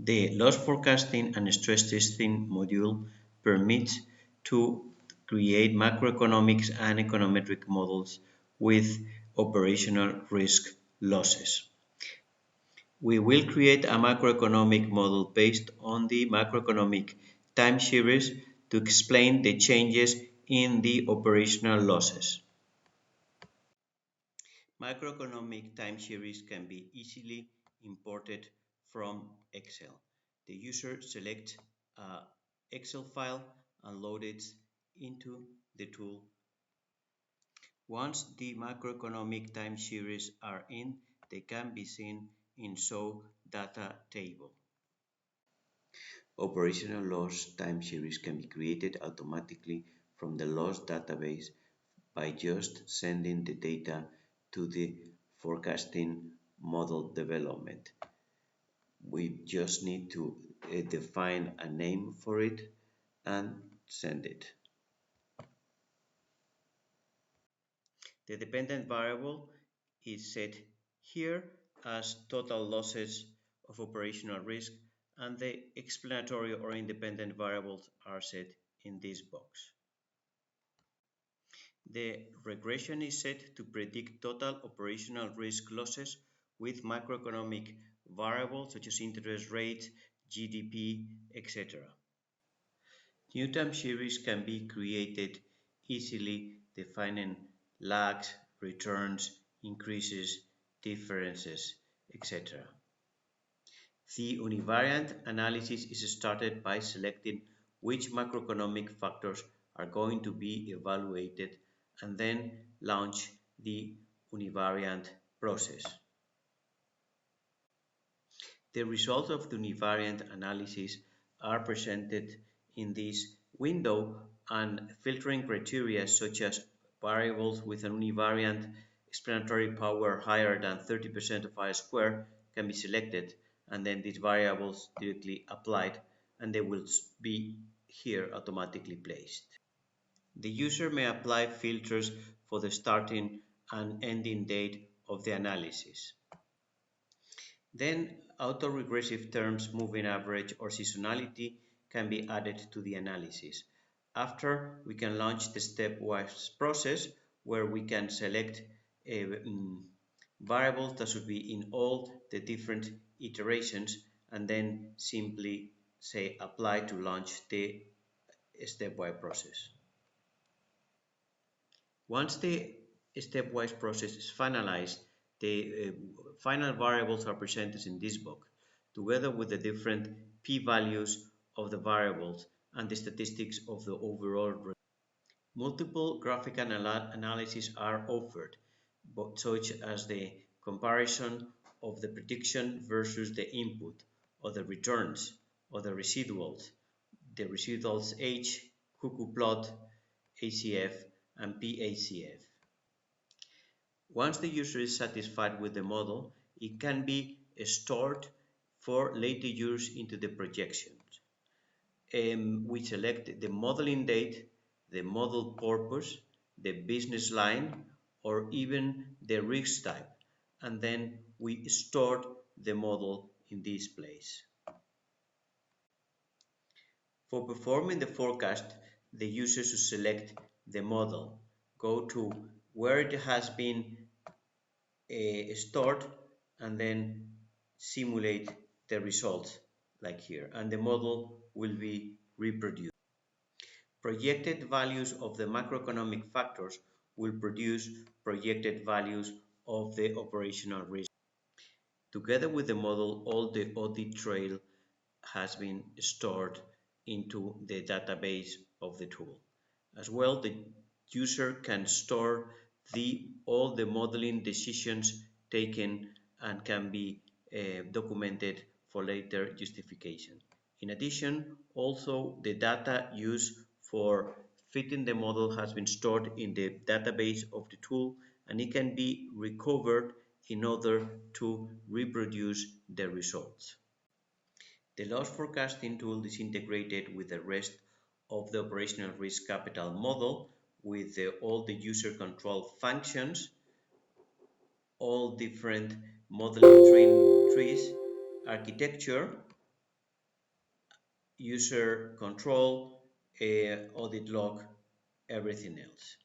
The loss forecasting and stress testing module permits to create macroeconomics and econometric models with operational risk losses. We will create a macroeconomic model based on the macroeconomic time series to explain the changes in the operational losses. Macroeconomic time series can be easily imported from Excel. The user selects an Excel file and loads it into the tool. Once the macroeconomic time series are in, they can be seen in Show Data table. Operational loss time series can be created automatically from the loss database by just sending the data to the forecasting model development. We just need to define a name for it and send it. The dependent variable is set here as total losses of operational risk, and the explanatory or independent variables are set in this box. The regression is set to predict total operational risk losses with macroeconomic variables such as interest rates, GDP, etc. New time series can be created easily, defining lags, returns, increases, differences, etc. The univariate analysis is started by selecting which macroeconomic factors are going to be evaluated and then launch the univariate process. The results of the univariate analysis are presented in this window, and filtering criteria such as variables with an univariate explanatory power higher than 30% of I-square can be selected, and then these variables directly applied, and they will be here automatically placed. The user may apply filters for the starting and ending date of the analysis. Then autoregressive terms, moving average or seasonality can be added to the analysis. After, we can launch the stepwise process where we can select variables that should be in all the different iterations and then simply say apply to launch the stepwise process. Once the stepwise process is finalized, the final variables are presented in this box, together with the different p-values of the variables and the statistics of the overall result. Multiple graphical analyses are offered, such as the comparison of the prediction versus the input, or the returns, or the residuals H, cuckoo plot, ACF, and PACF. Once the user is satisfied with the model, it can be stored for later use into the projections. We select the modeling date, the model purpose, the business line, or even the risk type, and then we store the model in this place. For performing the forecast, the user should select the model, go to where it has been stored, and then simulate the results like here, and the model will be reproduced. Projected values of the macroeconomic factors will produce projected values of the operational risk. Together with the model, all the audit trail has been stored into the database of the tool. As well, the user can store all the modeling decisions taken and can be documented for later justification. In addition, also the data used for fitting the model has been stored in the database of the tool, and it can be recovered in order to reproduce the results. The loss forecasting tool is integrated with the rest of the operational risk capital model with all the user control functions, all different modeling trees, architecture, user control, audit log, everything else.